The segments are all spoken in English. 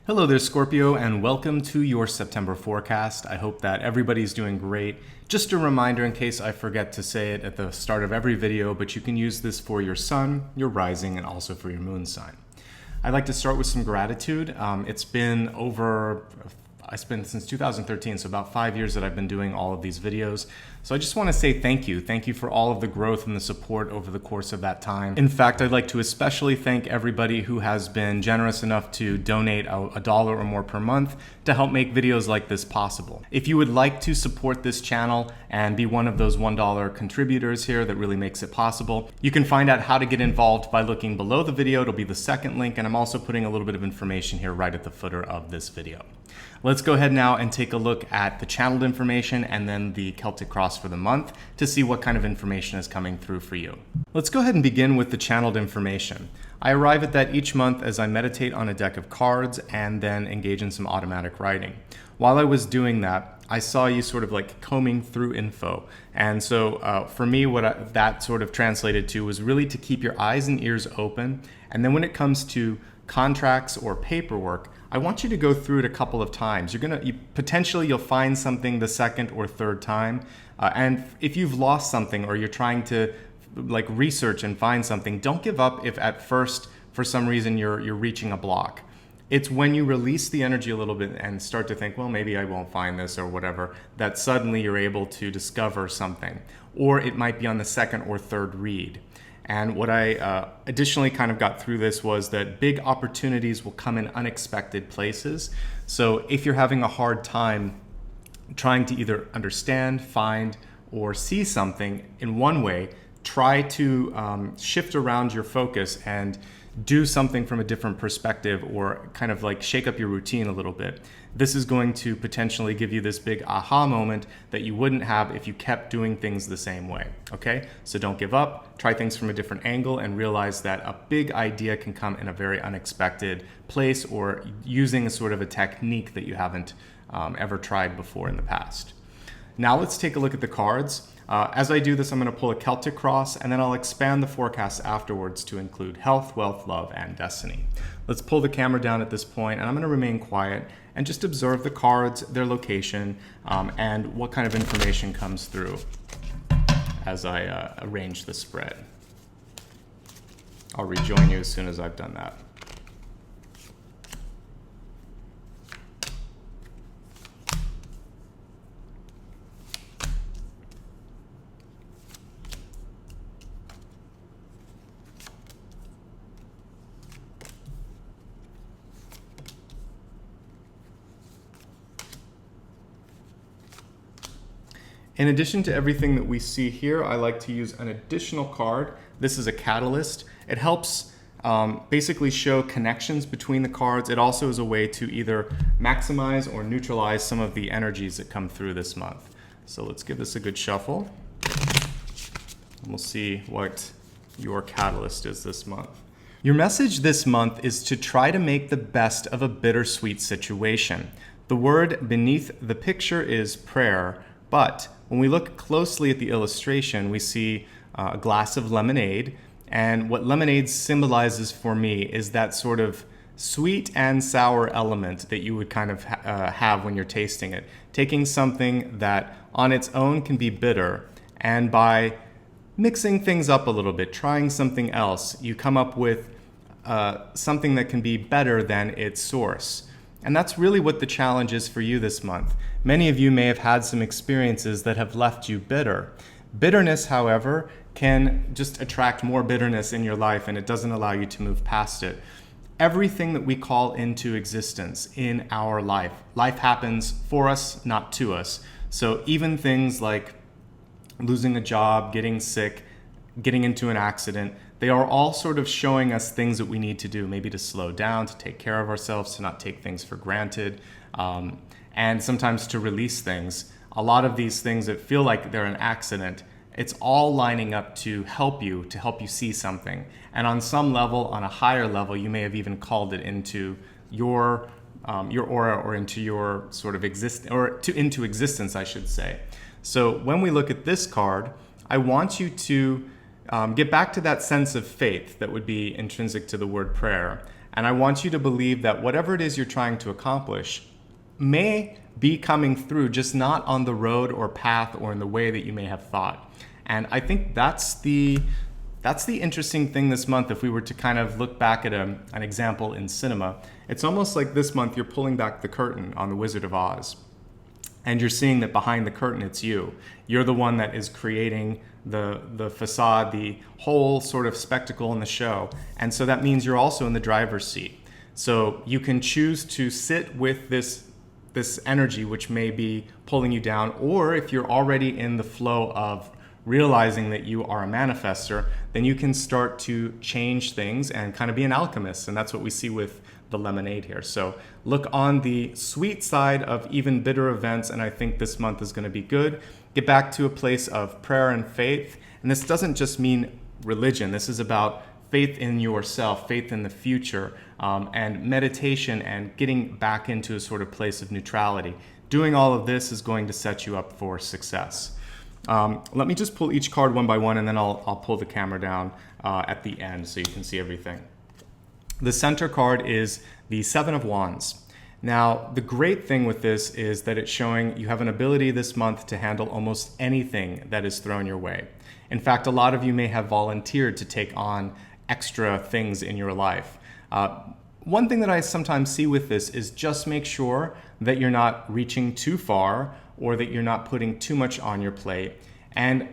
Hello there, Scorpio, and welcome to your September forecast. I hope that everybody's doing great. Just a reminder in case I forget to say it at the start of every video, but you can use this for your sun, your rising, and also for your moon sign. I'd like to start with some gratitude. It's been since 2013, so about 5 years that I've been doing all of these videos. So I just want to say thank you. Thank you for all of the growth and the support over the course of that time. In fact, I'd like to especially thank everybody who has been generous enough to donate a dollar or more per month to help make videos like this possible. If you would like to support this channel and be one of those $1 contributors here that really makes it possible, you can find out how to get involved by looking below the video. It'll be the second link, and I'm also putting a little bit of information here right at the footer of this video. Let's go ahead now and take a look at the channeled information and then the Celtic cross for the month to see what kind of information is coming through for you. Let's go ahead and begin with the channeled information. I arrive at that each month as I meditate on a deck of cards and then engage in some automatic writing. While I was doing that, I saw you sort of like combing through info. And so for me, that sort of translated to was really to keep your eyes and ears open. And then when it comes to contracts or paperwork, I want you to go through it a couple of times. Potentially you'll find something the second or third time. And if you've lost something or you're trying to like research and find something, don't give up if at first for some reason you're reaching a block. It's when you release the energy a little bit and start to think, well, maybe I won't find this or whatever, that suddenly you're able to discover something. Or it might be on the second or third read. And what I additionally kind of got through this was that big opportunities will come in unexpected places. So if you're having a hard time trying to either understand, find, or see something in one way, try to shift around your focus and do something from a different perspective or kind of like shake up your routine a little bit. This is going to potentially give you this big aha moment that you wouldn't have if you kept doing things the same way, okay? So don't give up, try things from a different angle and realize that a big idea can come in a very unexpected place or using a sort of a technique that you haven't ever tried before in the past. Now let's take a look at the cards. As I do this, I'm going to pull a Celtic cross and then I'll expand the forecast afterwards to include health, wealth, love, and destiny. Let's pull the camera down at this point and I'm going to remain quiet and just observe the cards, their location, and what kind of information comes through as I arrange the spread. I'll rejoin you as soon as I've done that. In addition to everything that we see here, I like to use an additional card. This is a catalyst. It helps basically show connections between the cards. It also is a way to either maximize or neutralize some of the energies that come through this month. So let's give this a good shuffle. And we'll see what your catalyst is this month. Your message this month is to try to make the best of a bittersweet situation. The word beneath the picture is prayer, but when we look closely at the illustration, we see a glass of lemonade. And what lemonade symbolizes for me is that sort of sweet and sour element that you would kind of have when you're tasting it. Taking something that on its own can be bitter, and by mixing things up a little bit, trying something else, you come up with something that can be better than its source. And that's really what the challenge is for you this month. Many of you may have had some experiences that have left you bitter. Bitterness, however, can just attract more bitterness in your life and it doesn't allow you to move past it. Everything that we call into existence in our life happens for us, not to us. So even things like losing a job, getting sick, getting into an accident, they are all sort of showing us things that we need to do, maybe to slow down, to take care of ourselves, to not take things for granted, and sometimes to release things. A lot of these things that feel like they're an accident, it's all lining up to help you see something. And on some level, on a higher level, you may have even called it into your aura or into your sort of into existence, I should say. So when we look at this card, I want you to get back to that sense of faith that would be intrinsic to the word prayer. And I want you to believe that whatever it is you're trying to accomplish may be coming through, just not on the road or path or in the way that you may have thought. And I think that's the interesting thing this month. If we were to kind of look back at an example in cinema, it's almost like this month you're pulling back the curtain on The Wizard of Oz. And you're seeing that behind the curtain, it's you. You're the one that is creating the facade, the whole sort of spectacle in the show. And so that means you're also in the driver's seat. So you can choose to sit with this energy, which may be pulling you down, or if you're already in the flow of realizing that you are a manifester, then you can start to change things and kind of be an alchemist. And that's what we see with the lemonade here. So look on the sweet side of even bitter events, and I think this month is going to be good. Get back to a place of prayer and faith. And this doesn't just mean religion. This is about faith in yourself, faith in the future, and meditation, and getting back into a sort of place of neutrality. Doing all of this is going to set you up for success. Let me just pull each card one by one, and then I'll pull the camera down at the end so you can see everything. The center card is the Seven of Wands. Now, the great thing with this is that it's showing you have an ability this month to handle almost anything that is thrown your way. In fact, a lot of you may have volunteered to take on extra things in your life. One thing that I sometimes see with this is just make sure that you're not reaching too far or that you're not putting too much on your plate. And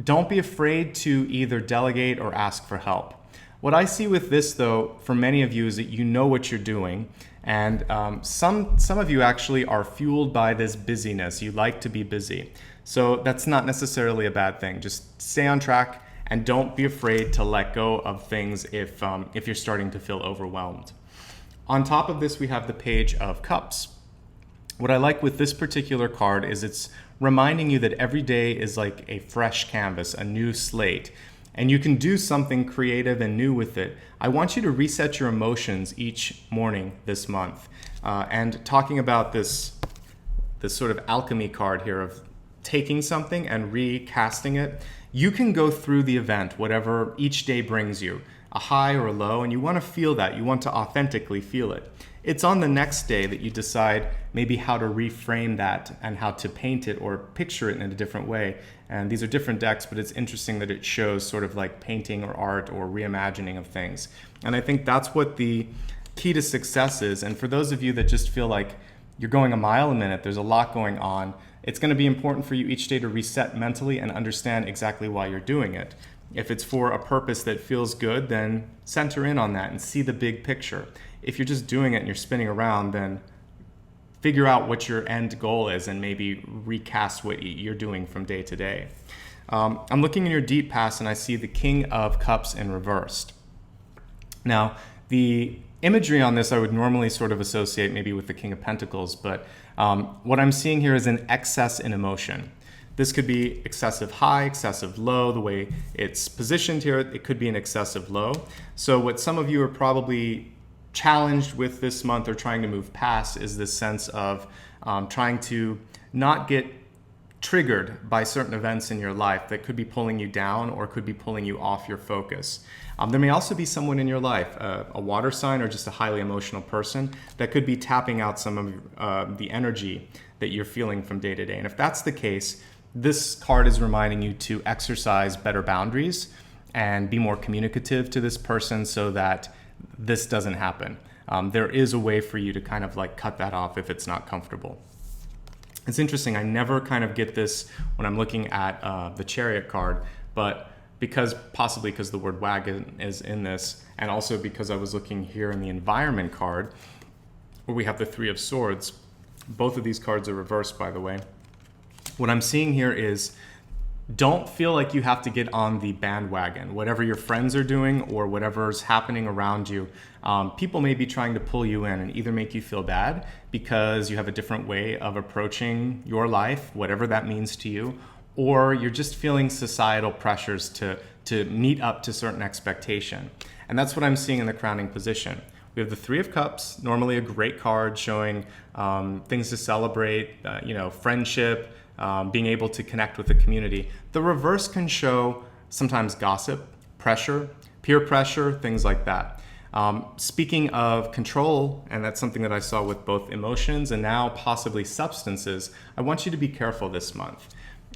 don't be afraid to either delegate or ask for help. What I see with this, though, for many of you is that you know what you're doing. And some of you actually are fueled by this busyness. You like to be busy. So that's not necessarily a bad thing. Just stay on track and don't be afraid to let go of things if you're starting to feel overwhelmed. On top of this, we have the Page of Cups. What I like with this particular card is it's reminding you that every day is like a fresh canvas, a new slate, and you can do something creative and new with it. I want you to reset your emotions each morning this month. And talking about this sort of alchemy card here of taking something and recasting it, you can go through the event, whatever each day brings you, a high or a low, and you want to feel that. You want to authentically feel it. It's on the next day that you decide maybe how to reframe that and how to paint it or picture it in a different way. And these are different decks, but it's interesting that it shows sort of like painting or art or reimagining of things. And I think that's what the key to success is. And for those of you that just feel like you're going a mile a minute, there's a lot going on, it's going to be important for you each day to reset mentally and understand exactly why you're doing it. If it's for a purpose that feels good, then center in on that and see the big picture. If you're just doing it and you're spinning around, then figure out what your end goal is and maybe recast what you're doing from day to day. I'm looking in your deep past and I see the King of Cups in reversed. Now, the imagery on this I would normally sort of associate maybe with the King of Pentacles, but what I'm seeing here is an excess in emotion. This could be excessive high, excessive low. The way it's positioned here, it could be an excessive low. So what some of you are probably challenged with this month or trying to move past is this sense of trying to not get triggered by certain events in your life that could be pulling you down or could be pulling you off your focus. There may also be someone in your life, a water sign or just a highly emotional person, that could be tapping out some of the energy that you're feeling from day to day. And if that's the case, this card is reminding you to exercise better boundaries and be more communicative to this person so that this doesn't happen. There is a way for you to kind of like cut that off if it's not comfortable. It's interesting, I never kind of get this when I'm looking at the Chariot card, but possibly because the word wagon is in this, and also because I was looking here in the Environment card, where we have the Three of Swords. Both of these cards are reversed, by the way. What I'm seeing here is don't feel like you have to get on the bandwagon. Whatever your friends are doing or whatever's happening around you, people may be trying to pull you in and either make you feel bad because you have a different way of approaching your life, whatever that means to you, or you're just feeling societal pressures to meet up to certain expectation. And that's what I'm seeing in the crowning position. We have the Three of Cups, normally a great card showing things to celebrate, friendship, being able to connect with the community. The reverse can show sometimes gossip, pressure, peer pressure, things like that. Speaking of control, and that's something that I saw with both emotions and now possibly substances, I want you to be careful this month.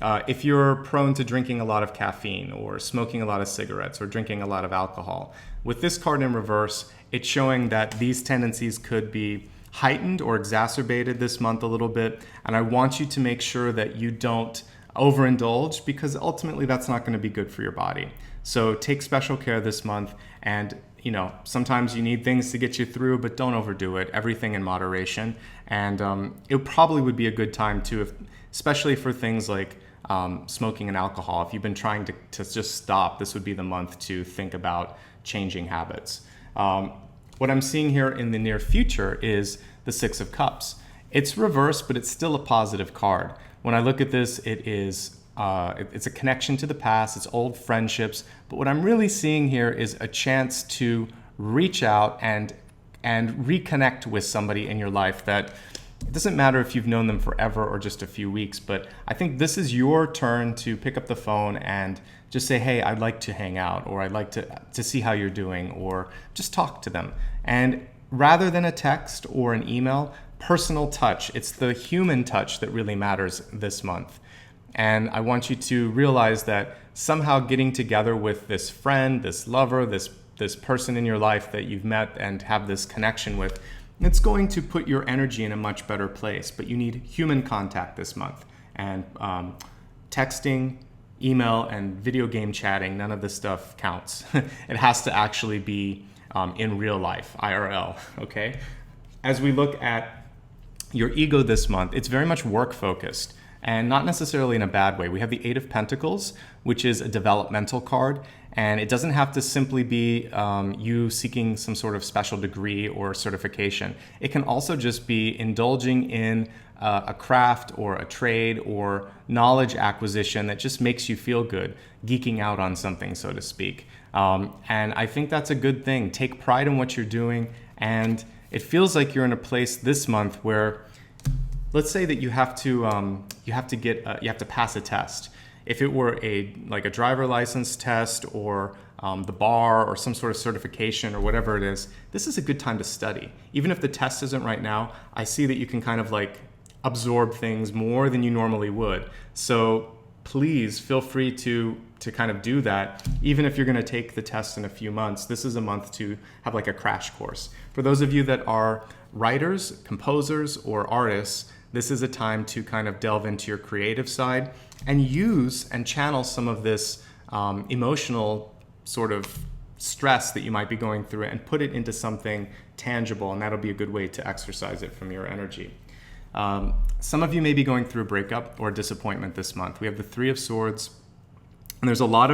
If you're prone to drinking a lot of caffeine or smoking a lot of cigarettes or drinking a lot of alcohol, with this card in reverse, it's showing that these tendencies could be heightened or exacerbated this month a little bit. And I want you to make sure that you don't overindulge, because ultimately that's not going to be good for your body. So take special care this month, and sometimes you need things to get you through, but don't overdo it. Everything in moderation. And it probably would be a good time too, especially for things like smoking and alcohol. If you've been trying to just stop, this would be the month to think about changing habits. What I'm seeing here in the near future is the Six of Cups. It's reversed, but it's still a positive card. When I look at this, it's a connection to the past, it's old friendships. But what I'm really seeing here is a chance to reach out and reconnect with somebody in your life that it doesn't matter if you've known them forever or just a few weeks, but I think this is your turn to pick up the phone and just say, hey, I'd like to hang out, or I'd like to see how you're doing, or just talk to them. And rather than a text or an email, personal touch. It's the human touch that really matters this month. And I want you to realize that somehow getting together with this friend, this lover, this person in your life that you've met and have this connection with, it's going to put your energy in a much better place. But you need human contact this month. And texting, email, and video game chatting, none of this stuff counts. It has to actually be in real life, IRL, okay? As we look at your ego this month, it's very much work focused, and not necessarily in a bad way. We have the Eight of Pentacles, which is a developmental card, and it doesn't have to simply be you seeking some sort of special degree or certification. It can also just be indulging in a craft or a trade or knowledge acquisition that just makes you feel good, geeking out on something, so to speak. And I think that's a good thing. Take pride in what you're doing, and it feels like you're in a place this month where, let's say that you have to pass a test. If it were like a driver license test or the bar or some sort of certification or whatever it is, this is a good time to study. Even if the test isn't right now, I see that you can kind of like absorb things more than you normally would. So please feel free to kind of do that. Even if you're going to take the test in a few months, this is a month to have like a crash course. For those of you that are writers, composers, or artists, this is a time to kind of delve into your creative side and use and channel some of this emotional sort of stress that you might be going through and put it into something tangible, and that'll be a good way to exercise it from your energy. Some of you may be going through a breakup or disappointment this month. We have the Three of Swords, and there's a lot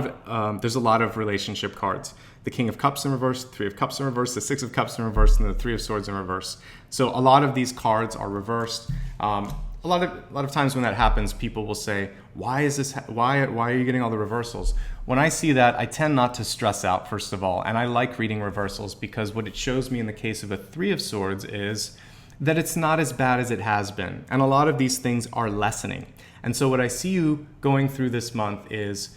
of relationship cards. The King of Cups in reverse, Three of Cups in reverse, the Six of Cups in reverse, and the Three of Swords in reverse. So a lot of these cards are reversed. A lot of times when that happens, people will say, "Why is this? Why are you getting all the reversals?" When I see that, I tend not to stress out, first of all, and I like reading reversals because what it shows me in the case of a Three of Swords is that it's not as bad as it has been, and a lot of these things are lessening. And so what I see you going through this month is,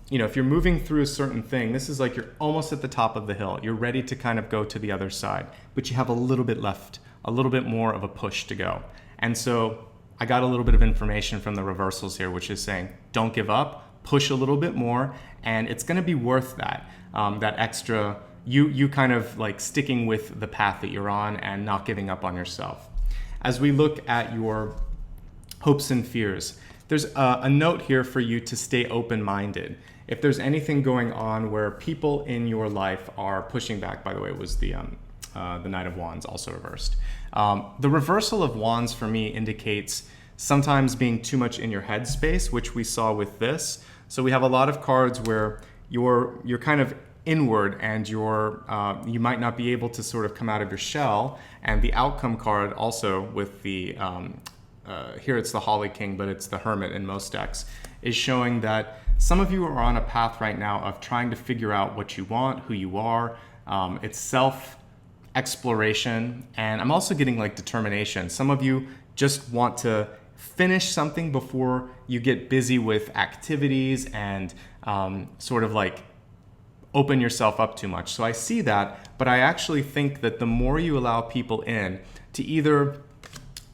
if you're moving through a certain thing, this is like you're almost at the top of the hill. You're ready to kind of go to the other side, but you have a little bit left, a little bit more of a push to go. And so I got a little bit of information from the reversals here, which is saying, don't give up, push a little bit more, and it's going to be worth that, that extra, you kind of like sticking with the path that you're on and not giving up on yourself. As we look at your hopes and fears, there's a note here for you to stay open-minded. If there's anything going on where people in your life are pushing back, by the way, it was the Knight of Wands, also reversed. The reversal of Wands for me indicates sometimes being too much in your head space, which we saw with this. So we have a lot of cards where you're kind of inward and you might not be able to sort of come out of your shell. And the outcome card also with the here it's the Holly King, but it's the Hermit in most decks, is showing that some of you are on a path right now of trying to figure out what you want, who you are. It's self-exploration, and I'm also getting like determination. Some of you just want to finish something before you get busy with activities and sort of like open yourself up too much. So I see that, but I actually think that the more you allow people in to either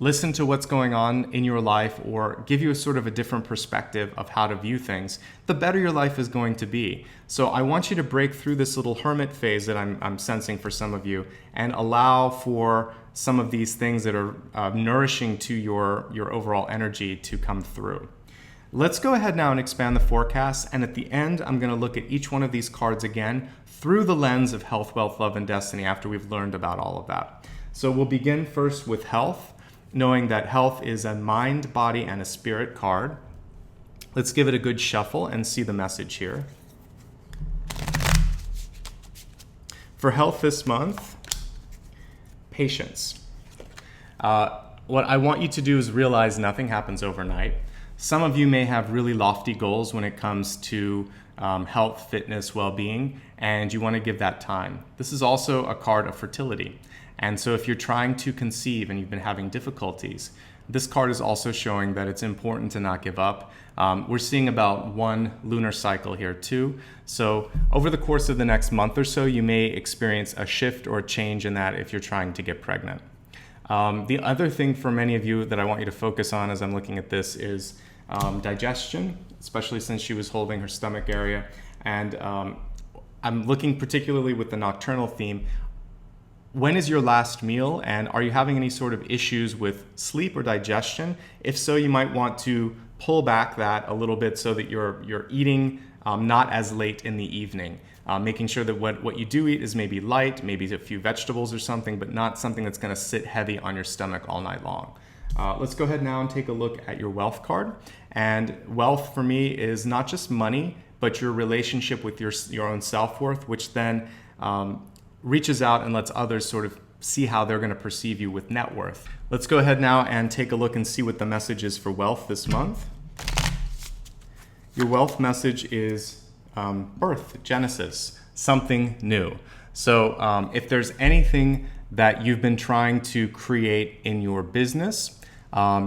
listen to what's going on in your life or give you a sort of a different perspective of how to view things, the better your life is going to be. So I want you to break through this little hermit phase that I'm sensing for some of you and allow for some of these things that are nourishing to your overall energy to come through. Let's go ahead now and expand the forecast, and at the end I'm going to look at each one of these cards again through the lens of health, wealth, love, and destiny after we've learned about all of that. So we'll begin first with health, knowing that health is a mind, body, and a spirit card. Let's give it a good shuffle and see the message here. For health this month, patience. What I want you to do is realize nothing happens overnight. Some of you may have really lofty goals when it comes to health, fitness, well-being, and you want to give that time. This is also a card of fertility. And so if you're trying to conceive and you've been having difficulties, this card is also showing that it's important to not give up. We're seeing about 1 lunar cycle here too. So over the course of the next month or so, you may experience a shift or a change in that if you're trying to get pregnant. The other thing for many of you that I want you to focus on as I'm looking at this is digestion, especially since she was holding her stomach area. And I'm looking particularly with the nocturnal theme. When is your last meal, and are you having any sort of issues with sleep or digestion? If so, you might want to pull back that a little bit so that you're eating not as late in the evening. Making sure that what you do eat is maybe light, maybe a few vegetables or something, but not something that's going to sit heavy on your stomach all night long. Let's go ahead now and take a look at your wealth card. And wealth for me is not just money, but your relationship with your own self-worth, which then reaches out and lets others sort of see how they're going to perceive you with net worth. Let's go ahead now and take a look and see what the message is for wealth this month. Your wealth message is birth, Genesis, something new. So if there's anything that you've been trying to create in your business,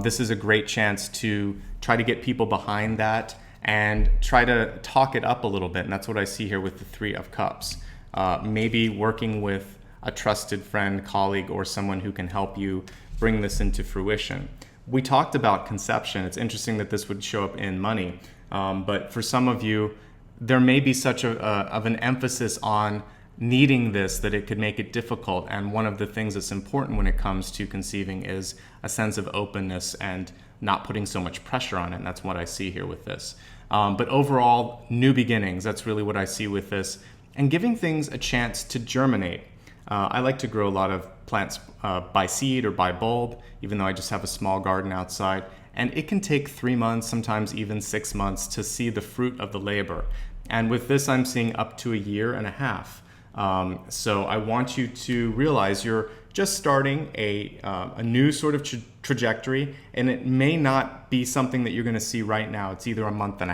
this is a great chance to try to get people behind that and try to talk it up a little bit. And that's what I see here with the 3 of Cups. Maybe working with a trusted friend, colleague, or someone who can help you bring this into fruition. We talked about conception. It's interesting that this would show up in money, but for some of you, there may be such of an emphasis on needing this that it could make it difficult. And one of the things that's important when it comes to conceiving is a sense of openness and not putting so much pressure on it. And that's what I see here with this. But overall, new beginnings, that's really what I see with this. And giving things a chance to germinate. I like to grow a lot of plants by seed or by bulb, even though I just have a small garden outside. And it can take 3 months, sometimes even 6 months to see the fruit of the labor. And with this, I'm seeing up to 1.5 years. So I want you to realize you're just starting a new sort of trajectory, and it may not be something that you're going to see right now. It's either 1.5 months or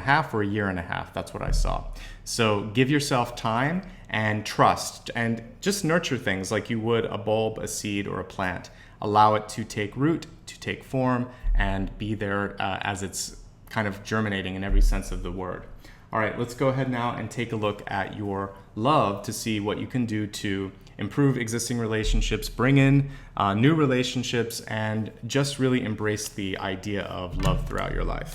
1.5 years. That's what I saw. So give yourself time and trust, and just nurture things like you would a bulb, a seed, or a plant. Allow it to take root, to take form, and be there as it's kind of germinating in every sense of the word. All right, let's go ahead now and take a look at your love to see what you can do to improve existing relationships, bring in new relationships, and just really embrace the idea of love throughout your life.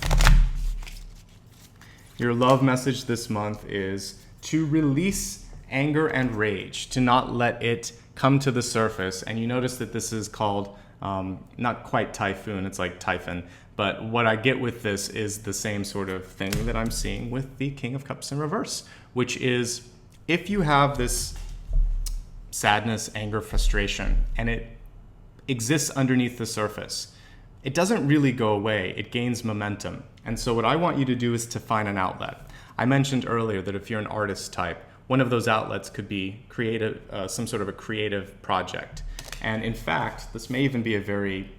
Your love message this month is to release anger and rage, to not let it come to the surface. And you notice that this is called not quite typhoon, it's like typhon. But what I get with this is the same sort of thing that I'm seeing with the King of Cups in reverse, which is if you have this sadness, anger, frustration, and it exists underneath the surface, it doesn't really go away. It gains momentum. And so what I want you to do is to find an outlet. I mentioned earlier that if you're an artist type, one of those outlets could be creative, some sort of a creative project. And in fact, this may even be a very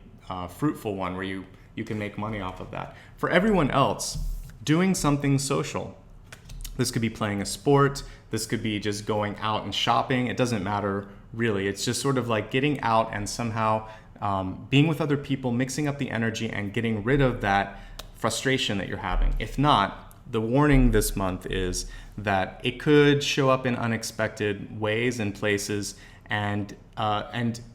fruitful one where you can make money off of that. For everyone else, doing something social. This could be playing a sport. This could be just going out and shopping. It doesn't matter really. It's just sort of like getting out and somehow being with other people, mixing up the energy and getting rid of that frustration that you're having. If not, The warning this month is that it could show up in unexpected ways and places, and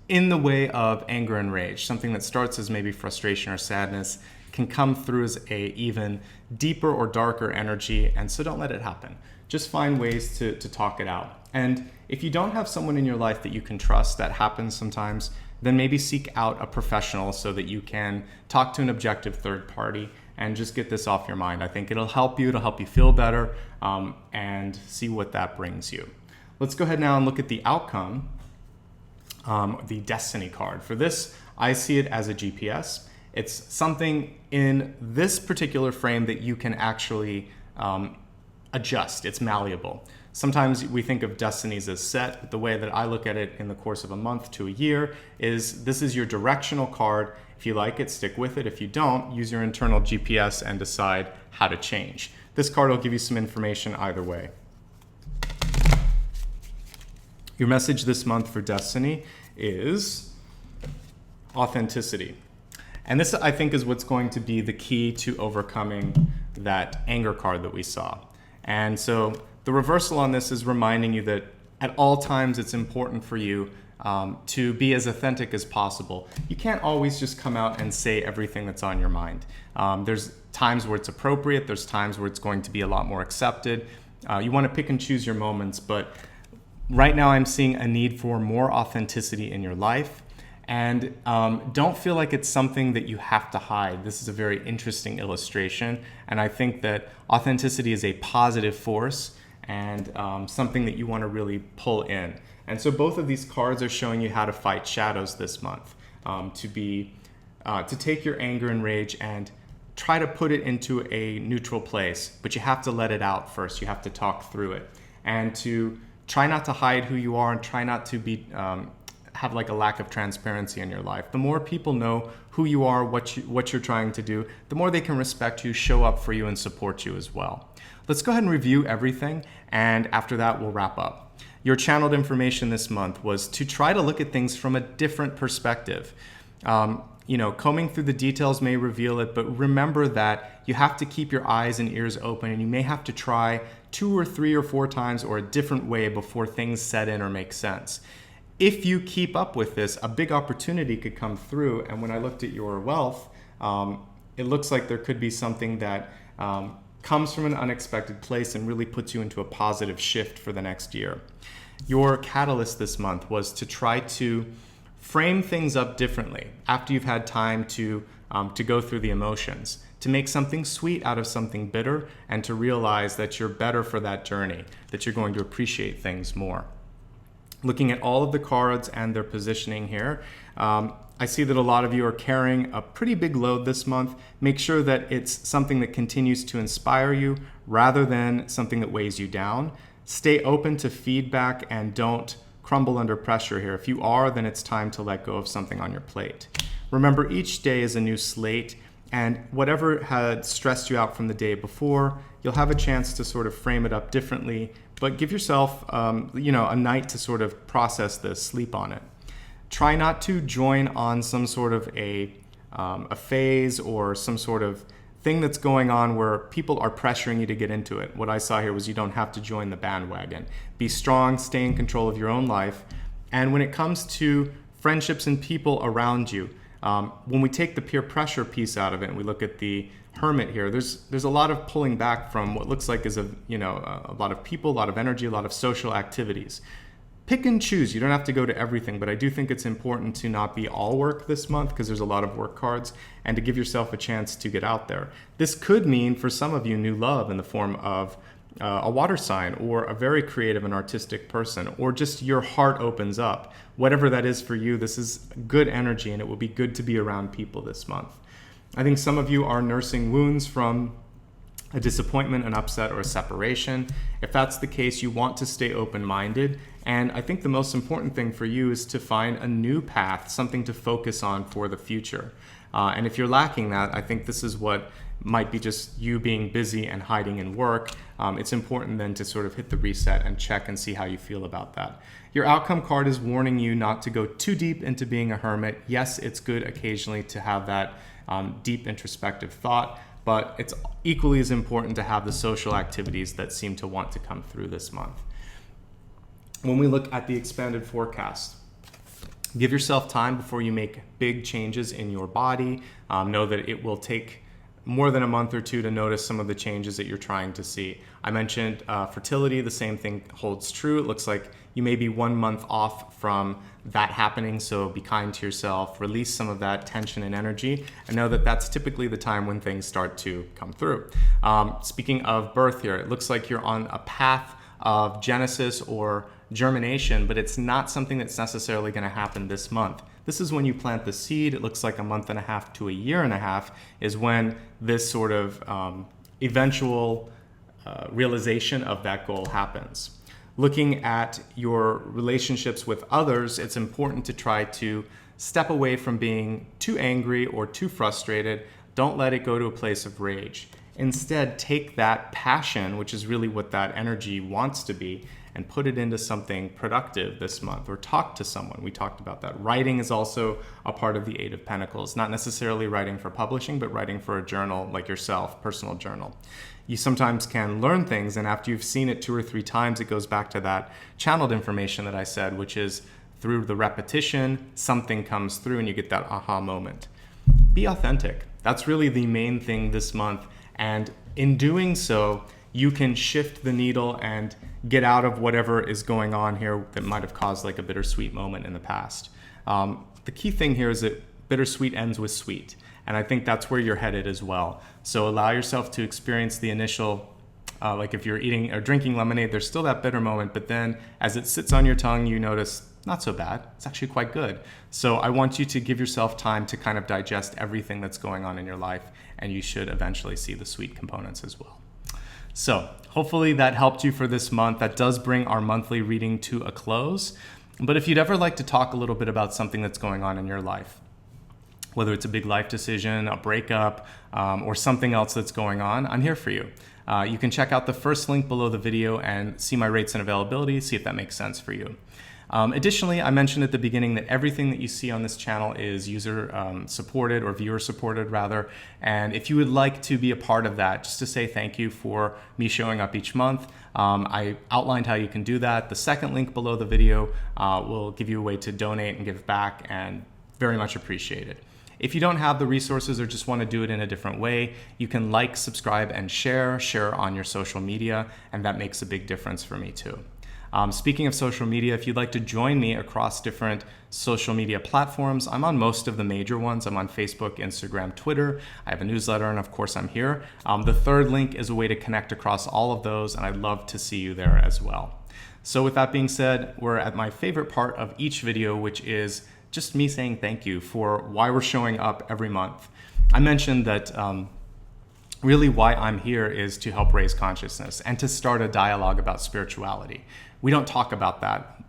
in the way of anger and rage. Something that starts as maybe frustration or sadness can come through as a even deeper or darker energy, and so don't let it happen. Just find ways to talk it out. And if you don't have someone in your life that you can trust, that happens sometimes, then maybe seek out a professional so that you can talk to an objective third party and just get this off your mind. I think it'll help you feel better, and see what that brings you. Let's go ahead now and look at the outcome, the Destiny card. For this, I see it as a GPS. It's something in this particular frame that you can actually adjust. It's malleable. Sometimes we think of destinies as set, but the way that I look at it in the course of a month to a year is this is your directional card. If you like it, stick with it. If you don't, use your internal GPS and decide how to change. This card will give you some information either way. Your message this month for Destiny is authenticity. And this, I think, is what's going to be the key to overcoming that anger card that we saw. And so the reversal on this is reminding you that at all times it's important for you to be as authentic as possible. You can't always just come out and say everything that's on your mind. There's times where it's appropriate. There's times where it's going to be a lot more accepted. You want to pick and choose your moments, but right now I'm seeing a need for more authenticity in your life. And don't feel like it's something that you have to hide. This is a very interesting illustration. And I think that authenticity is a positive force and something that you want to really pull in. And so both of these cards are showing you how to fight shadows this month, to take your anger and rage and try to put it into a neutral place, but you have to let it out first. You have to talk through it, and to try not to hide who you are, and try not to be have like a lack of transparency in your life. The more people know who you are, what you're trying to do, the more they can respect you, show up for you, and support you as well. Let's go ahead and review everything, and after that we'll wrap up. Your channeled information this month was to try to look at things from a different perspective. Combing through the details may reveal it, but remember that you have to keep your eyes and ears open, and you may have to try 2 or 3 or 4 times or a different way before things set in or make sense. If you keep up with this, a big opportunity could come through. And when I looked at your wealth, it looks like there could be something that comes from an unexpected place and really puts you into a positive shift for the next year. Your catalyst this month was to try to frame things up differently after you've had time to go through the emotions, to make something sweet out of something bitter, and to realize that you're better for that journey, that you're going to appreciate things more. Looking at all of the cards and their positioning here, I see that a lot of you are carrying a pretty big load this month. Make sure that it's something that continues to inspire you rather than something that weighs you down. Stay open to feedback and don't crumble under pressure here. If you are, then it's time to let go of something on your plate. Remember, each day is a new slate, and whatever had stressed you out from the day before, you'll have a chance to sort of frame it up differently, but give yourself a night to sort of process this, sleep on it. Try not to join on some sort of a phase or some sort of thing that's going on where people are pressuring you to get into it. What I saw here was you don't have to join the bandwagon. Be strong, stay in control of your own life. And when it comes to friendships and people around you, when we take the peer pressure piece out of it and we look at the Hermit here, there's a lot of pulling back from what looks like is a lot of people, a lot of energy, a lot of social activities. Pick and choose. You don't have to go to everything, but I do think it's important to not be all work this month because there's a lot of work cards, and to give yourself a chance to get out there. This could mean for some of you new love in the form of a water sign or a very creative and artistic person, or just your heart opens up. Whatever that is for you, this is good energy, and it will be good to be around people this month. I think some of you are nursing wounds from a disappointment, an upset, or a separation. If that's the case, you want to stay open-minded. And I think the most important thing for you is to find a new path, something to focus on for the future. And if you're lacking that, I think this is what might be just you being busy and hiding in work. It's important then to sort of hit the reset and check and see how you feel about that. Your outcome card is warning you not to go too deep into being a hermit. Yes, it's good occasionally to have that deep introspective thought, but it's equally as important to have the social activities that seem to want to come through this month. When we look at the expanded forecast, give yourself time before you make big changes in your body. Know that it will take more than a month or two to notice some of the changes that you're trying to see. I mentioned fertility, the same thing holds true. It looks like you may be 1 month off from that happening, so be kind to yourself, release some of that tension and energy, and know that that's typically the time when things start to come through. Speaking of birth here, it looks like you're on a path of genesis or germination, but it's not something that's necessarily going to happen this month. This is when you plant the seed. It looks like a month and a half to a year and a half is when this sort of eventual realization of that goal happens. Looking at your relationships with others, it's important to try to step away from being too angry or too frustrated. Don't let it go to a place of rage. Instead, take that passion, which is really what that energy wants to be, and put it into something productive this month, or talk to someone. We talked about that. Writing is also a part of the Eight of Pentacles, not necessarily writing for publishing, but writing for a journal like yourself, personal journal. You sometimes can learn things, and after you've seen it 2 or 3 times, it goes back to that channeled information that I said, which is through the repetition, something comes through and you get that aha moment. Be authentic. That's really the main thing this month. And in doing so, you can shift the needle and get out of whatever is going on here that might have caused like a bittersweet moment in the past. The key thing here is that bittersweet ends with sweet. And I think that's where you're headed as well. So allow yourself to experience the initial, like if you're eating or drinking lemonade, there's still that bitter moment, but then as it sits on your tongue, you notice, not so bad, it's actually quite good. So I want you to give yourself time to kind of digest everything that's going on in your life, and you should eventually see the sweet components as well. So hopefully that helped you for this month. That does bring our monthly reading to a close. But if you'd ever like to talk a little bit about something that's going on in your life, whether it's a big life decision, a breakup, or something else that's going on, I'm here for you. You can check out the first link below the video and see my rates and availability, see if that makes sense for you. Additionally, I mentioned at the beginning that everything that you see on this channel is user supported, or viewer supported rather. And if you would like to be a part of that, just to say thank you for me showing up each month, I outlined how you can do that. The second link below the video will give you a way to donate and give back, and very much appreciated. If you don't have the resources or just want to do it in a different way, you can like, subscribe, and share on your social media, and that makes a big difference for me too. Speaking of social media, if you'd like to join me across different social media platforms, I'm on most of the major ones. I'm on Facebook, Instagram, Twitter. I have a newsletter, and of course I'm here. The third link is a way to connect across all of those, and I'd love to see you there as well. So with that being said, we're at my favorite part of each video, which is just me saying thank you for why we're showing up every month. I mentioned that really why I'm here is to help raise consciousness and to start a dialogue about spirituality. We don't talk about that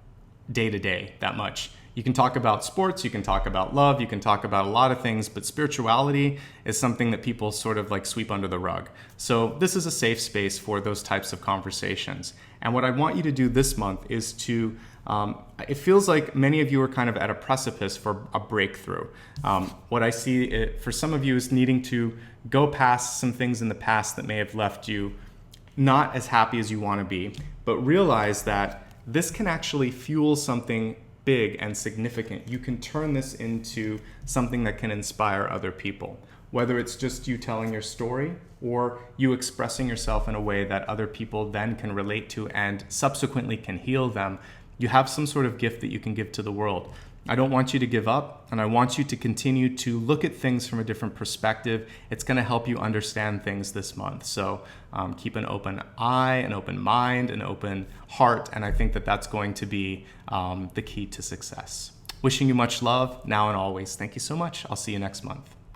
day to day that much. You can talk about sports, you can talk about love, you can talk about a lot of things, but spirituality is something that people sort of like sweep under the rug. So this is a safe space for those types of conversations. And what I want you to do this month is to, it feels like many of you are kind of at a precipice for a breakthrough. What I see for some of you is needing to go past some things in the past that may have left you not as happy as you want to be, but realize that this can actually fuel something big and significant. You can turn this into something that can inspire other people, whether it's just you telling your story or you expressing yourself in a way that other people then can relate to and subsequently can heal them. You have some sort of gift that you can give to the world. I don't want you to give up, and I want you to continue to look at things from a different perspective. It's going to help you understand things this month. So keep an open eye, an open mind, an open heart, and I think that that's going to be the key to success. Wishing you much love now and always. Thank you so much. I'll see you next month.